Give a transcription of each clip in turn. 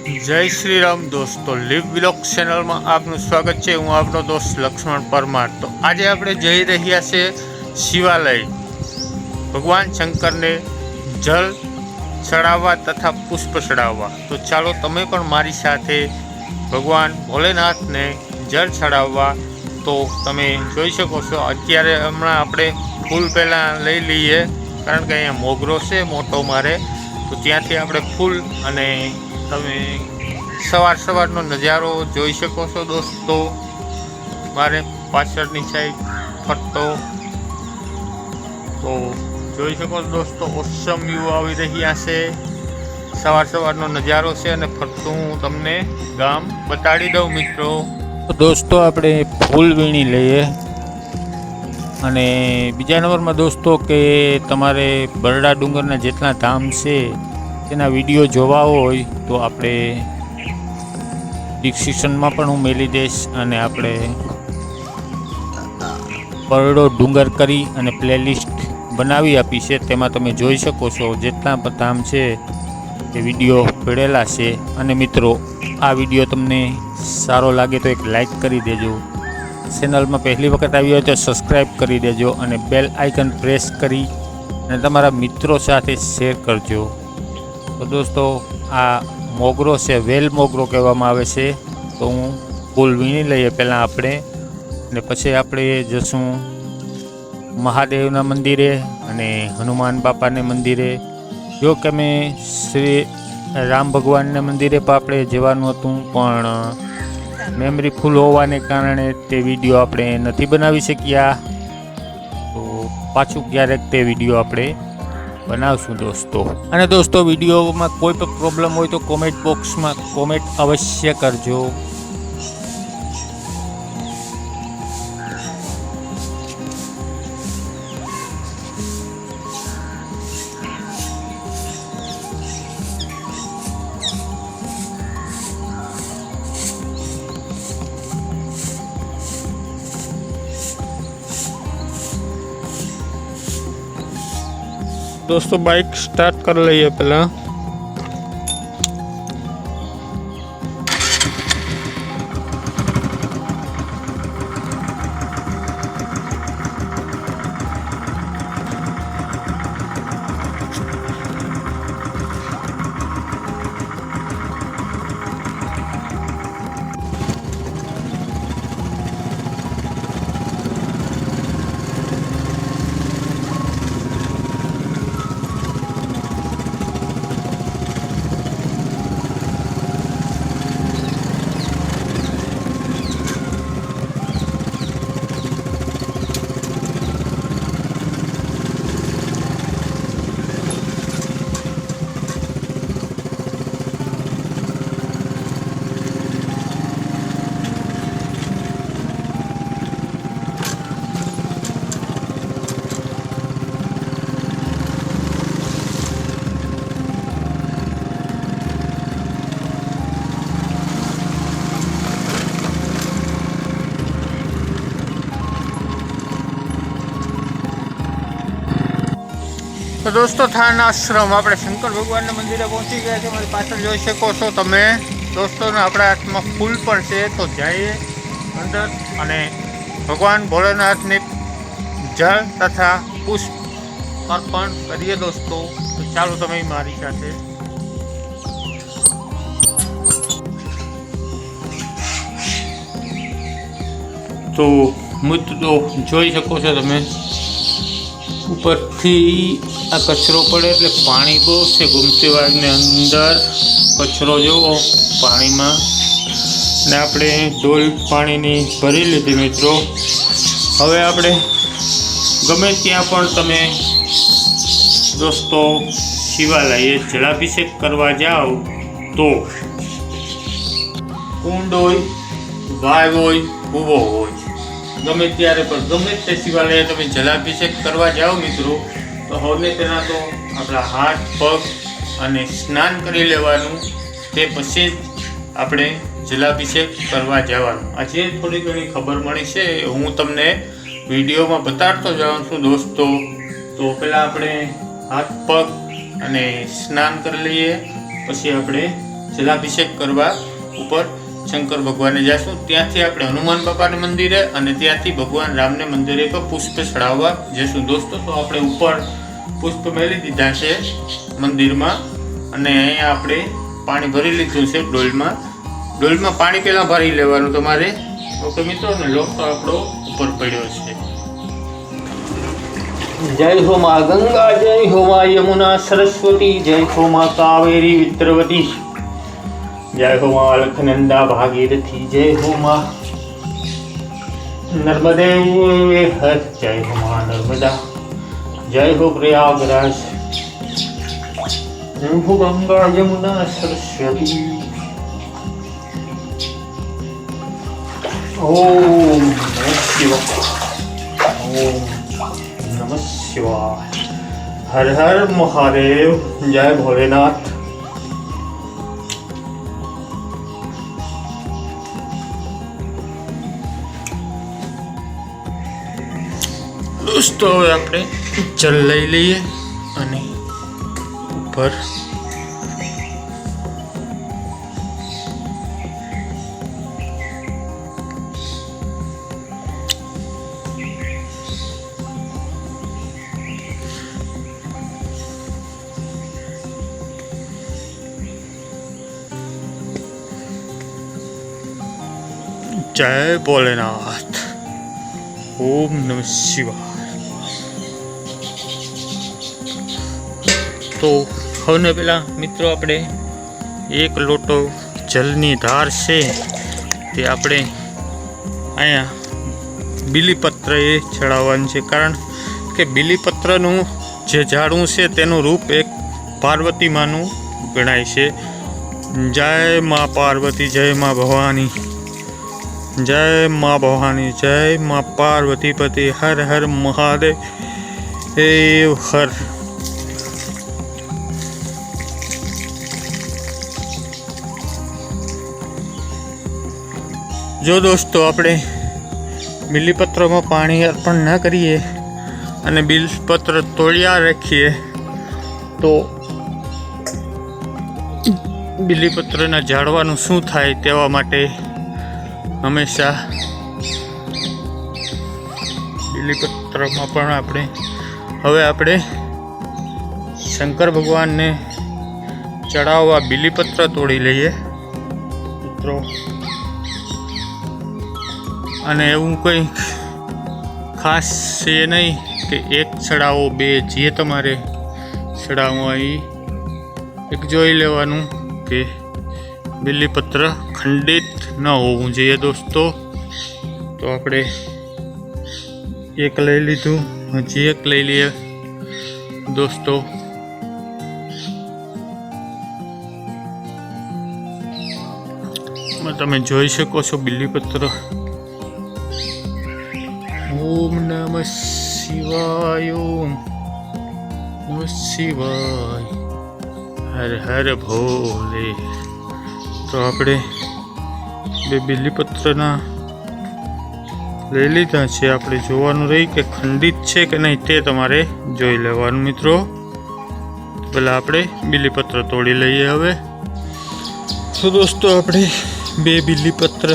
જય શ્રી રામ દોસ્તો, leave vlog ચેનલમાં આપનું સ્વાગત છે। હું આપનો દોસ્ત લક્ષ્મણ પરમાર। તો આજે આપણે જઈ રહ્યા છે શિવાલય, ભગવાન શંકરને જલ ચડાવવા તથા પુષ્પ ચડાવવા। તો ચાલો તમે પણ મારી સાથે ભગવાન ભોલેનાથને જળ ચડાવવા। તો તમે જોઈ શકો છો અત્યારે હમણાં આપણે ફૂલ પહેલાં લઈ લઈએ, કારણ કે અહીંયા મોગરો છે મોટો મારે, તો ત્યાંથી આપણે ફૂલ અને તમે સવારનો નજારો જોઈ શકો છો દોસ્તો। મારે પાછળની સાઈડ ફરતો તો જોઈ શકો છો દોસ્તો, ઓસમ વ્યૂ આવી રહ્યા છે। સવારનો નજારો છે અને ફરતું હું તમને ગામ બતાડી દઉં મિત્રો। તો દોસ્તો આપણે ફૂલ વીણી લઈએ, અને બીજા નંબરમાં દોસ્તો કે તમારે બરડા ડુંગરના જેટલા ધામ છે તેના વિડીયો જોવા હોય તો આપણે ડિસ્ક્રિપ્શનમાં પણ હું મેલી દઈશ, અને આપણે બરડો ડુંગર કરી અને પ્લેલિસ્ટ બનાવી આપી છે, તેમાં તમે જોઈ શકો છો જેટલા પણ ધામ છે એ વિડીયો પડેલા છે। અને મિત્રો, આ વિડીયો તમને સારો લાગે તો એક લાઈક કરી દેજો, ચેનલમાં પહેલી વખત આવી હોય તો સબસ્ક્રાઈબ કરી દેજો, અને બેલ આઇકન પ્રેસ કરી અને તમારા મિત્રો સાથે શેર કરજો। તો દોસ્તો, આ મોગરો છે, વેલ મોગરો કહેવામાં આવે છે। તો હું ફૂલ વીણી લઈએ પહેલાં આપણે, અને પછી આપણે જશું મહાદેવના મંદિરે અને હનુમાન બાપાને મંદિરે। જો કે અમે શ્રી રામ ભગવાનના મંદિરે પણ આપણે જવાનું હતું, પણ મેમરી ફૂલ હોવાને કારણે તે વિડીયો આપણે નથી બનાવી શક્યા। તો પાછું ક્યારેક તે વિડીયો આપણે બનાવશું દોસ્તો। અને દોસ્તો, વિડીયોમાં કોઈ પણ પ્રોબ્લેમ હોય તો કોમેન્ટ બોક્સમાં કોમેન્ટ અવશ્ય કરજો। दोस्तों, बाइक स्टार्ट कर लीजिए पहला। तो दोस्तों, थान आश्रम આપણે શંકર ભગવાનના મંદિરે પહોંચી ગયા છે। મારી પાછળ જોઈ શકો છો તમે દોસ્તો, આપણા હાથમાં ફૂલ પણ છે। તો જઈએ અંદર અને ભગવાન ભોલેનાથને જળ તથા પુષ્પ અર્પણ કરીએ દોસ્તો। તો ચાલો તમે મારી સાથે। તો મિત્રો, જોઈ શકો છો તમે ઉપરથી આ કચરો પડે એટલે પાણી બહુ છે, ગુમતીવાડની અંદર કચરો જોવો પાણીમાં, ને આપણે ડોલ પાણીની ભરી લીધી મિત્રો। હવે આપણે ગમે ત્યાં પણ તમે દોસ્તો શિવાલયે જળાભિષેક કરવા જાઓ તો કુંડ હોય, ગાય હોય, કૂવો હોય, ગમે ત્યારે પણ ગમે તે શિવાલયે તમે જલાભિષેક કરવા જાઓ મિત્રો, તો હવે તેના તો આપણા હાથ પગ અને સ્નાન કરી લેવાનું, તે પછી જ આપણે જલાભિષેક કરવા જવાનું। આજે થોડી ઘણી ખબર મળી છે, હું તમને વિડીયોમાં બતાડતો જાઉં છું દોસ્તો। તો પહેલાં આપણે હાથ પગ અને સ્નાન કરી લઈએ, પછી આપણે જલાભિષેક કરવા ઉપર શંકર ભગવાનને જઈશું. ત્યાંથી આપણે હનુમાન બાપાના મંદિરે અને ત્યાંથી ભગવાન રામને મંદિરે પર પુષ્પ ચડાવવા જઈશું દોસ્તો. તો આપણે ઉપર પુષ્પ મેળી દીધા છે મંદિરમાં અને અહીંયા આપણે પાણી ભરી લીધું છે ડોલમાં. ડોલમાં પાણી પહેલાં ભરી લેવાનું તમારે. ઓકે મિત્રો, ને લોક તો આપણો ઉપર પડ્યો છે. જય હો મા ગંગા, જય હો મા યમુના સરસ્વતી, જય હો મા કાવેરી વિદ્રવતી, જય હો મા અલખનંદા ભાગીરથી, જય હો મા નર્મદે હર, જય હો મા નર્મદા, જય હો પ્રયાગરાજ, જય હો ગંગા યમુના સરસ્વતી. ઓમ નમઃ શિવાય, ઓમ નમઃ શિવાય, હર હર મહાદેવ, જય ભોલેનાથ. દોસ્તો હવે આપણે જલ લઈ લઈએ અને ઉપર જય ભોલેનાથ, ઓમ નમઃ શિવાય. તો હવે પેલા મિત્રો આપણે એક લોટો જલની ધાર છે તે આપણે અહીંયા બીલીપત્ર એ ચડાવવાનું છે. કારણ કે બીલીપત્રનું જે ઝાડવું છે તેનું રૂપ એક પાર્વતી માનું ગણાય છે. જય મા પાર્વતી, જય મા ભવાની, જય મા ભવાની, જય મા પાર્વતી પતિ, હર હર મહાદેવ હર. જો દોસ્તો આપણે બીલીપત્રમાં પાણી અર્પણ ન કરીએ અને બીલીપત્ર તોડ્યા રાખીએ તો બીલીપત્રના ઝાડવાનું શું થાય તેવા માટે હંમેશા બીલીપત્રમાં પણ આપણે શંકર ભગવાનને ચડાવવા બીલીપત્ર તોડી લઈએ મિત્રો. અને એવું કંઈ ખાસ છે નહીં કે એક ચડાવો બે, જે તમારે ચડાવવું એ એક જોઈ લેવાનું કે બીલીપત્ર ખંડિત ન હોવું જોઈએ દોસ્તો. તો આપણે એક લઈ લીધું, હજી એક લઈ લઈએ દોસ્તો. તમે જોઈ શકો છો બીલીપત્ર. ઓમ નમઃ શિવાય, ઓમ નમઃ શિવાય, હર હર ભોલે. તો આપણે બે બીલીપત્રના લઈ લીધા છે. આપણે જોવાનું રહી કે ખંડિત છે કે નહીં તે તમારે જોઈ લેવાનું મિત્રો. પહેલાં આપણે બીલીપત્ર તોડી લઈએ હવે. તો દોસ્તો આપણે બે બીલીપત્ર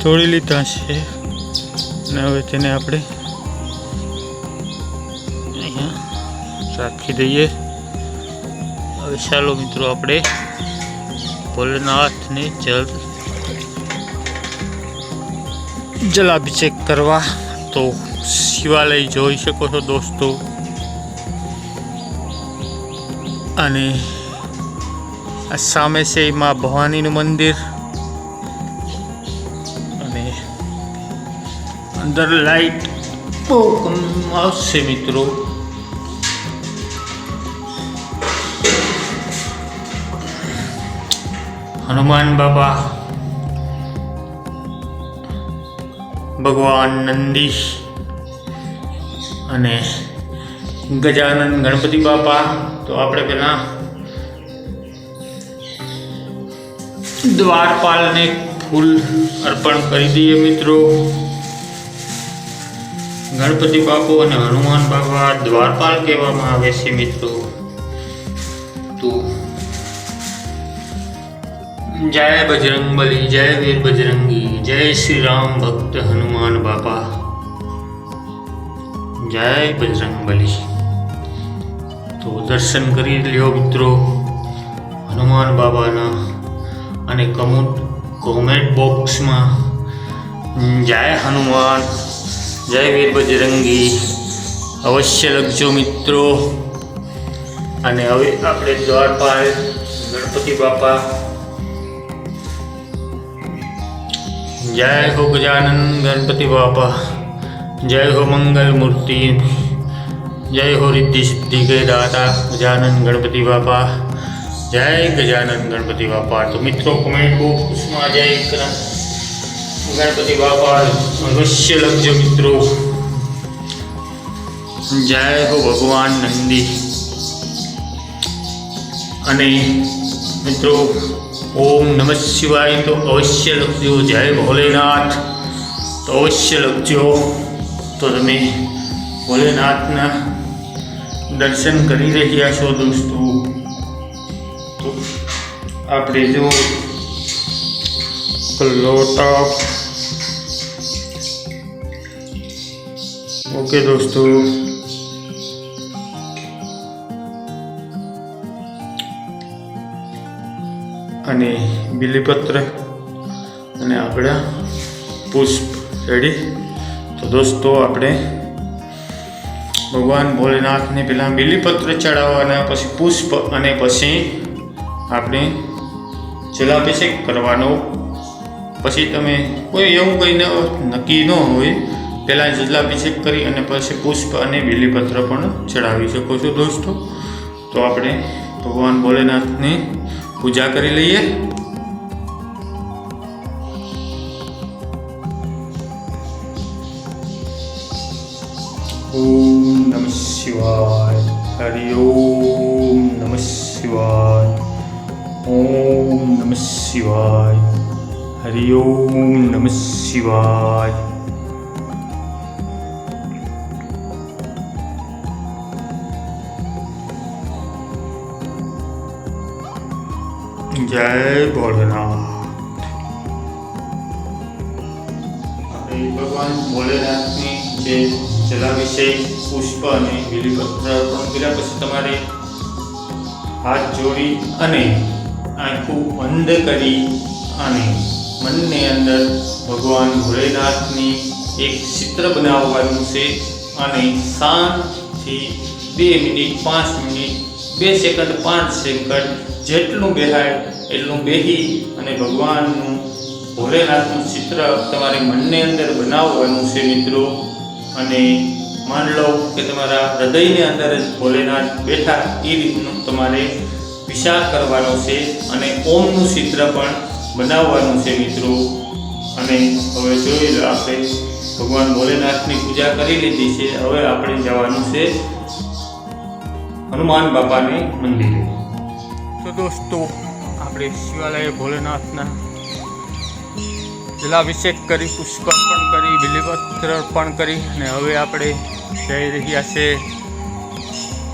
તોડી લીધા છે અને હવે તેને આપણે અહીંયા રાખી દઈએ. હવે ચાલો મિત્રો આપણે ભોલેનાથને જલાભિષેક કરવા. તો શિવાલય જોઈ શકો છો દોસ્તો અને આ સામે છે માં ભવાનીનું મંદિર અને અંદર લાઈટ બહુ કમ આવશે મિત્રો. હનુમાન બાબા, ભગવાન નંદી અને ગજાનન ગણપતિ બાપા. તો આપણે પહેલા દ્વારપાલને ફૂલ અર્પણ કરી દઈએ મિત્રો. ગણપતિ બાપુ અને હનુમાન બાબા દ્વારપાલ કહેવામાં આવે છે મિત્રો. તો जय बजरंगबली, जय वीर बजरंगी, जय श्री राम भक्त हनुमान बापा, जय बजरंगबली। तो दर्शन करी ल्यो मित्रों हनुमान बाबाना अने कमेंट बॉक्स में जय हनुमान, जय वीर बजरंगी अवश्य लखजो मित्रों। अने हवे आपणे द्वारपाल गणपति बापा, जय हो गजानन गणपति बापा, जय हो मंगल मूर्ति, जय हो रिद्धि सिद्धि के दाता गजानन गणपति बापा, जय गजानन गणपति बापा। तो मित्रों कमेंट बॉक्स में जय गणपति बापा अवश्य लखजो मित्रों। जय हो भगवान नंदी। अने मित्रों ओम नमः शिवाय तो अवश्य लखजो, जय भोलेनाथ तो अवश्य लखजो। तो तमे भोलेनाथना दर्शन करी रह्या छो दोस्तों। तो आपणे जो लोटा ओके दोस्तों, अने बिलीपत्र अने आपड़ा पुष्प रेडी। तो दोस्तों आपणे भगवान भोलेनाथ ने पहला बिलीपत्र चढ़ाववाना, पछी पुष्प अने पछी आपणे जलाभिषेक करवानो। पछी तमे कोई एवुं कई नक्की न होय, पहला जलाभिषेक करी अने पछी पुष्प अने बिलीपत्र पण चढ़ावी शको छो दोस्तों। तो आपणे भगवान भोलेनाथ ने पूजा करी लईए। ओम नमः शिवाय, हरि ओम नमः शिवाय, ओम नमः शिवाय, हरि ओम नमः शिवाय। जय भोलेनाथ। भगवान भोलेनाथ ने जलाभिषेक पुष्प अने बिलीपत्र अर्पण कर्या पछी तमारे हाथ जोड़ी अने आंखों बंद करी अने मनने अंदर भगवान भोलेनाथनी एक चित्र बनाववानुं छे अने शांतिथी 2 मिनिट 5 मिनिट 2 सेकंड 5 सेकंड जेटलुं बेहाय एटलुं बेही अने भगवाननुं भोलेनाथनुं चित्र तमारे मनने अंदर बनाववानुं छे मित्रों। अने मान लो कि तमारा हृदयने अंदर ज भोलेनाथ बैठा ए रीतनुं तमारे विचार करवानो छे अने ओमनुं चित्र पण बनाववानुं छे मित्रों। अने हवे जोई लो आपणे भगवान भोलेनाथनी पूजा करी लीधी छे, हवे आपणे जवानुं छे हनुमान बापाने मंदिरे। तो दोस्तों आपणे शिवालय भोलेनाथना जलाभिषेक करी, पुष्प अर्पण करी, बिलीपत्र अर्पण करी अने हवे आपणे जई रह्या छे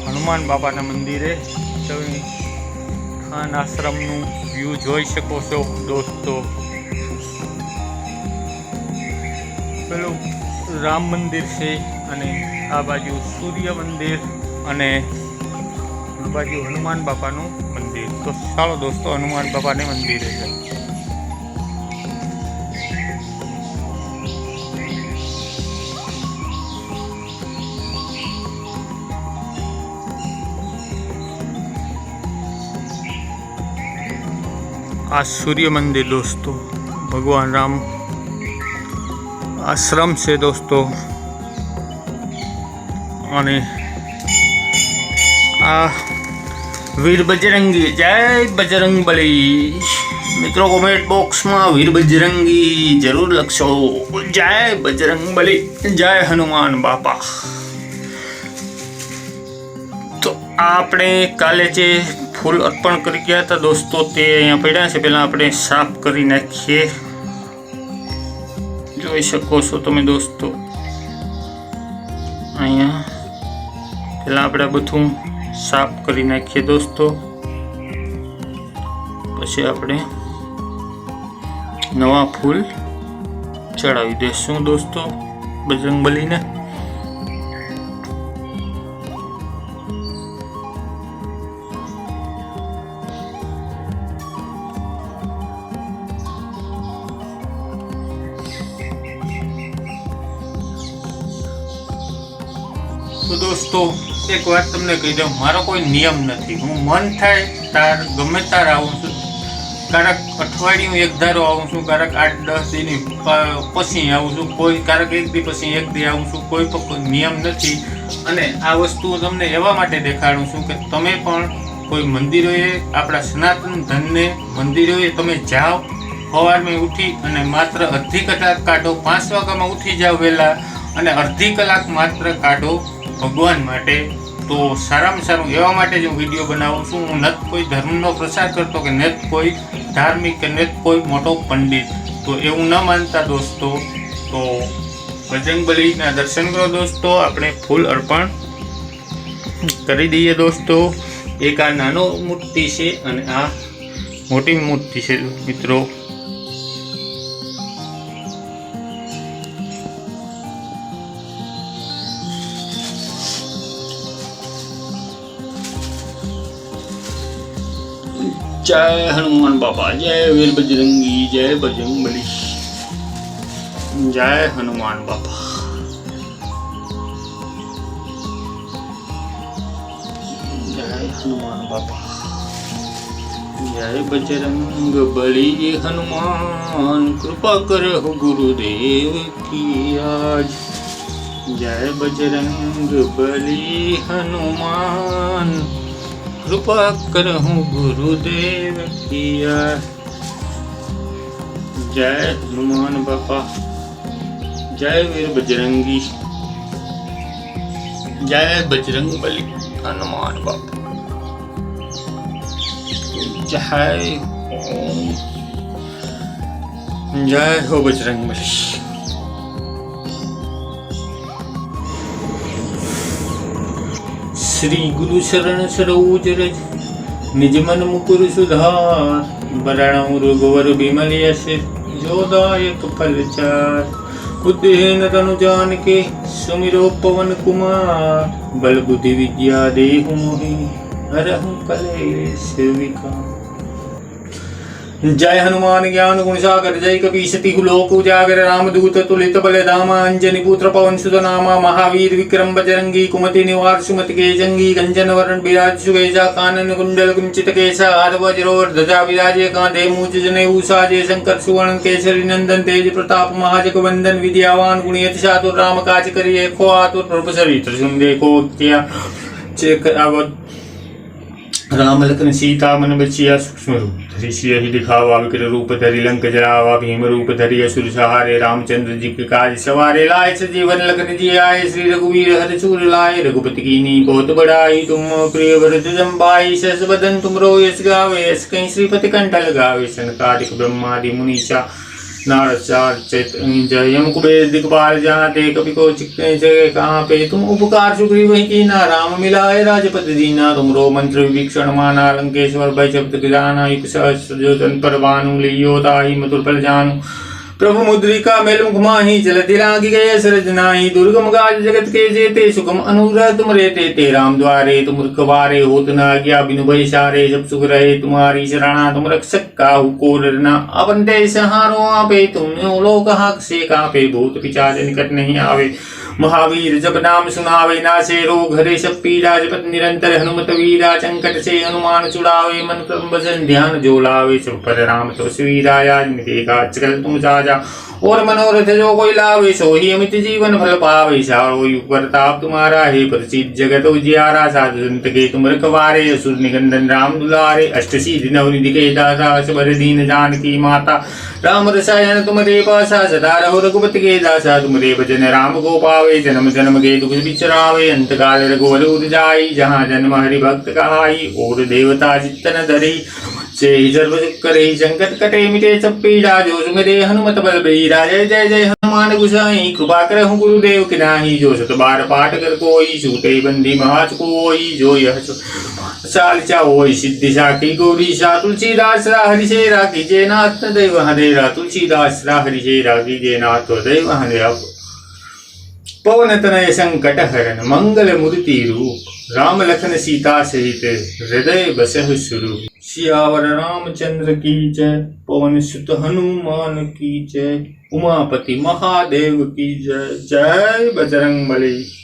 हनुमान बापाना मंदिरे। તમે ખાન આશ્રમનું વ્યૂ જોઈ શકો છો દોસ્તો। પેલું રામ મંદિર છે અને આ બાજુ સૂર્ય મંદિર અને આ બાજુ હનુમાન બાપાનું મંદિર। તો ચાલો દોસ્તો હનુમાન બાપાને મંદિરે જાય। आ सूर्य मंदिर दोस्तों भगवान राम आश्रम से दोस्तों। अने आ वीर बजरंगी, जय बजरंगबली। मित्रों कमेंट बॉक्स में वीर बजरंगी जरूर लखशो। जय बजरंगबली, जय हनुमान बापा। तो आपणे काले जे फूल अर्पण करी गया था दोस्तों ते अहींया पड्या छे, पहेला आपणे साफ करी नाखीए। જોઈ શકો છો તમે દોસ્તો અહીંયા પહેલાં આપણે બધું સાફ કરી નાખીએ દોસ્તો, પછી આપણે નવા ફૂલ ચડાવી દેશું દોસ્તો બજરંગબલીને. તો દોસ્તો એક વાત તમને કહી દઉં, મારો કોઈ નિયમ નથી. હું મન થાય તાર ગમે તાર આવું છું. ક્યારેક અઠવાડિયું એક ધારો આવું છું, ક્યારેક 8-10 દિન પછી આવું છું, કોઈ ક્યારેક એક દી પછી એક દી આવું છું. કોઈ પણ નિયમ નથી. અને આ વસ્તુ તમને એવા માટે દેખાડું છું કે તમે પણ કોઈ મંદિરોએ, આપણા સનાતન ધનને મંદિરોએ તમે જાઓ, સવારમાં ઉઠી અને માત્ર અડધી કલાક કાઢો. 5 વાગ્યામાં ઉઠી જાઓ વહેલા અને અડધી કલાક માત્ર કાઢો ભગવાન માટે. તો સારામાં સારું એવા માટે જ હું વિડીયો બનાવું છું. હું નથી કોઈ ધર્મનો પ્રચાર કરતો કે નથી કોઈ ધાર્મિક કે નથી કોઈ મોટો પંડિત. તો એવું ન માનતા દોસ્તો, તો બજરંગબલીના દર્શન કરો દોસ્તો. આપણે ફૂલ અર્પણ કરી દઈએ દોસ્તો. એક આ નાનો મૂર્તિ છે અને આ મોટી મૂર્તિ છે મિત્રો. જય હનુમાન બાપા, જય વીર બજરંગી, જય બજરંગબલી, જય હનુમાન બાપા. જય હનુમાન બાપા, જય બજરંગબલી હનુમાન, કૃપા કરો ગુરુદેવ કી આજ. જય બજરંગબલી હનુમાન, कृपा करहूँ गुरुदेव किया. जय हनुमान बापा, जय वीर बजरंगी, जय बजरंगबली हनुमान बापा, जय ओम, जय हो बजरंगबली. श्री गुरु शरण सरोज रज, निज मन मुकुर सुधार, बराणु रघुवर बिमल यश, जोदायक फल चार. बुद्धिहीन तनु जानिके, सुमिरो पवन कुमार, बल बुद्धि विद्या देहु मोहि, हरहु कलेश विकार. जय हनुमान ज्ञान गुण सागर, जय कपीस तिहु लोक उजागर, रामदूत तुलित बल धामा, अंजनी पुत्र पवन सुत नामा, महावीर विक्रम बजरंगी, कुमति निवार सुमति के जंगी, कंचन वरण विराज सुवेशा, कानन कुंडल कुंचित केसा, हाथ वज्रोध्वजा विराजे, कांधे मूंज जनेऊ साजे, शंकर सुवर्ण केसरी नंदन, तेज प्रताप महाजगवंदन, विद्यावान गुणियति चातुर, राम काज करिए खो आतुर, प्रभु चरित्र सुन देखो क्या चेक आवत. राम लखन सीता मन बचिया, सूक्ष्म रूप धरि सियहि दिखावा, विकट रूप धरि लंक जरावा, भीम रूप धरि असुर सहारे, रामचंद्र जी के काज सवारे, लाए सजीवन लखन जी आए, श्री रघुवीर हर सूर लाए, रघुपति कीन्ही बहुत बड़ाई, तुम प्रिय भरत जम्बाई, सहस बदन तुमरो यश गावे, यश कहीं श्रीपति कंठ लगावे, सनकादिक ब्रह्मादि मुनीसा, नारद जय यम कुबेर दिक्पाल जाते, कपि को चिकने जगह कहाँ पे, तुम उपकार सुग्रीव ही कीना, राम मिलाए राजपति दीना, तुमरो मंत्र विभीषण माना, लंकेश्वर भय शब्द गिराना, एक सहस्र जो तन पर बानु, लियो ताहि मधुर फल जानू. प्रभु मुद्रिका मेल मुख माही, जलधि लांघि गए सरज नाही, दुर्गम काज जगत के जेते, सुगम अनुग्रह तुम रहते ते, राम द्वारे तुम रखवारे, होत न आज्ञा बिनु भय सारे, सब सुख रहे तुम्हारी शरणा, तुम रक्षक काहू को डरना, अपन ते सहारो आपे, तुम लोक हाक से कापे, भूत पिशाच निकट नहीं आवे, महावीर जब नाम सुनावे, नासे रोग हरे सब पीरा, जपत निरंतर हनुमत वीरा, संकट से हनुमान छुड़ावे, मन क्रम भजन ध्यान जो लावे, सब पर राम तो सवीरा, आज मिटेगा आजकल तुम साजा, और मनोरथ जो कोई लावे, सो ही अमित जीवन फल पावे, सारो युग प्रताप तुम्हारा है, प्रसिद्ध जगत उजियारा, साधु संत के तुम रखवारे, असुर निकंदन राम दुलारे, अष्ट सिद्धि नवनिधि के दाता, सबर दीन जानकी माता, राम रसायन तुम्हारे पासा, सदा रहो रघुपति के दासा, तुमरे भजन राम को पावे, जन्म जन्म के दुख बिचरावे, अंत काल रघुवर जाई, जहाँ जन्म हरि भक्त कहाई, और देवता चित्तन धरी, से ही सर्व दुख करे संकट कटे मिटे सब पीड़ा जो सुमिरे हनुमत बल बीरा। जय जय जय हनुमान गोसाई कृपा करहु गुरुदेव की नाही। जो सत बार पाठ कर कोई सूते बंदी महाच कोई। जो यह चालिचा होई सिद्धि साखी गौरी सा। तुलसीदास हरि से राखी जय नाथ देव हदेरा। तुलसीदास हरि से राखी जय नाथ देव हदेरा। पवन तनय संकट हरण मंगल मूर्ति रूप। राम लखन सीता सहित हृदय बसहु स्वरूप। सियावर रामचंद्र की जय। पवन सुत हनुमान की जय। उमापति महादेव की जय। जय बजरंग बली।